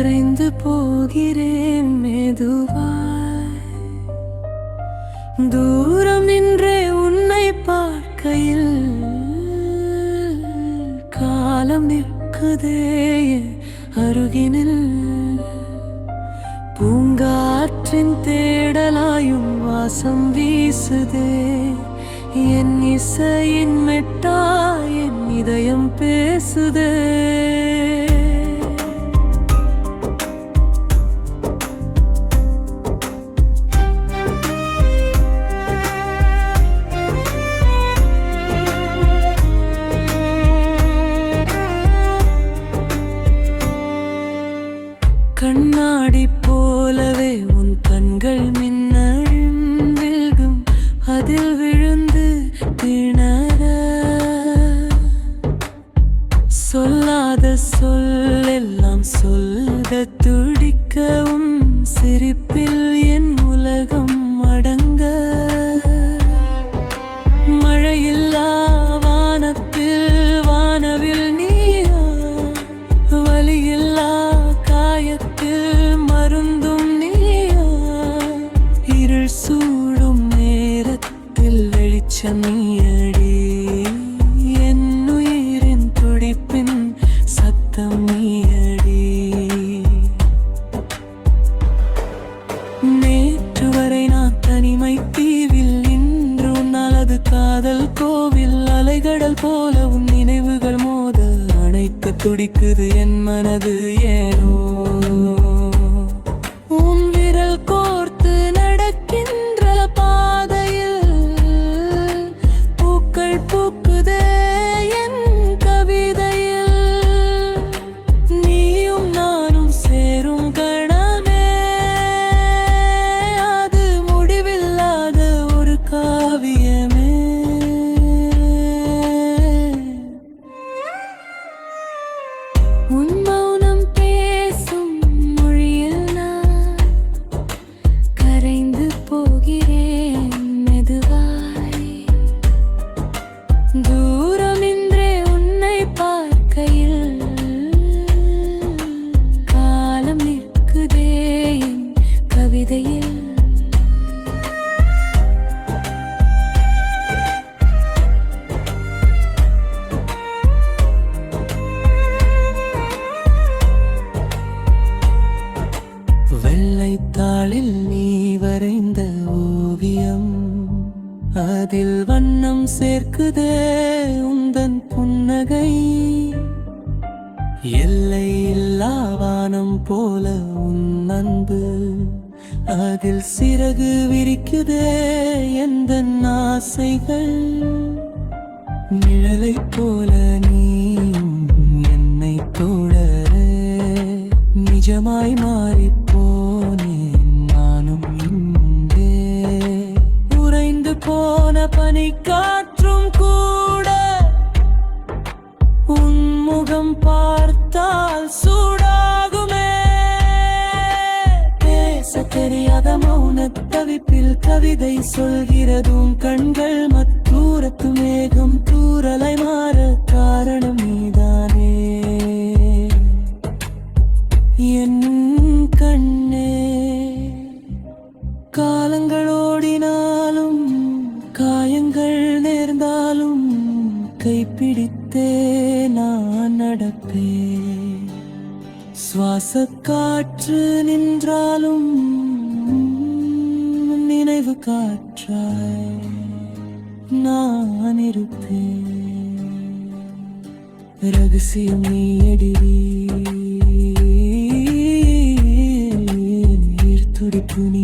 கரைந்து போகிறேன் மெதுவாய். தூரம் நின்றே உன்னை பார்க்கையில் காலம் நிற்குதே அருகினில். பூங்காற்றின் தேடலாயும் வாசம் வீசுதே. என் இசையின் மெட்டாய் என் இதயம் பேசுதே. கண்ணாடி போலவே உன் கண்கள் மின்னழும் வில்கும். அதில் விழுந்து திணற சொல்லாத சொல்லெல்லாம் சொல்ல துடிக்கவும். சிரிப்பில் என் உலகம் அடங்க. மழையில்லா வானத்தில் வானவில் நீயா. வலியில்லா மருந்தும் நீயா. இருள் சூடும் நேரத்தில் வெளிச்சம் நீயடி. என் உயிரின் துடிப்பின் சத்தம் நீயடி. நேற்று வரை நான் தனிமை தீவில், இன்று உன்னால் அது காதல் கோவில். அலைகடல் போல உன் நினைவுகள் மோத அணைக்க துடிக்குது என் மனது. ஏனோ உன் விரல் கோர்த்து நடக்கின்ற பாதையில் பூக்கள் பூக்குதே என் கவிதையில். நீயும் நானும் சேரும் கணமே அது முடிவில்லாத ஒரு காவியமே. உன் மௌனம் பேசும் மொழியில் நான் கரைந்து போகிறேன் மெதுவாய். தூரமின்றே உன்னை பார்க்கையில் காலம் நிற்குதே என் கவிதையில். வெள்ளைத்தாளில் நீ வரைந்த ஓவியம், அதில் வண்ணம் சேர்க்குதே உந்தன் புன்னகை. எல்லை இல்லா வானம் போல உன் அன்பு, அதில் சிறகு விரிக்குதே எந்தன் ஆசைகள். நிழலை போல நீயும் என்னை தொடர நிஜமாய் மாறிப்போனேன் நானும் இங்கே. உறைந்து போன பனிக்காற்றும் கூட உன் முகம் பார்த்தால் சூடாகுமே. பேச தெரியாத மௌனத் தவிப்பில் கவிதை சொல்கிறதும் கண்கள். மத்தூரத்து மேகம் தூரலை மாற காரணம் நீதானே என் கண்ணே. காலங்கள் ஓடினாலும் காயங்கள் நேர்ந்தாலும் கைப்பிடித்தே நான் நடப்பேன். சுவாச காற்று நின்றாலும் நினைவு காற்றாய் நான் இருப்பேன். ரகசியம் நீ எடிவி துடிப்பு நீ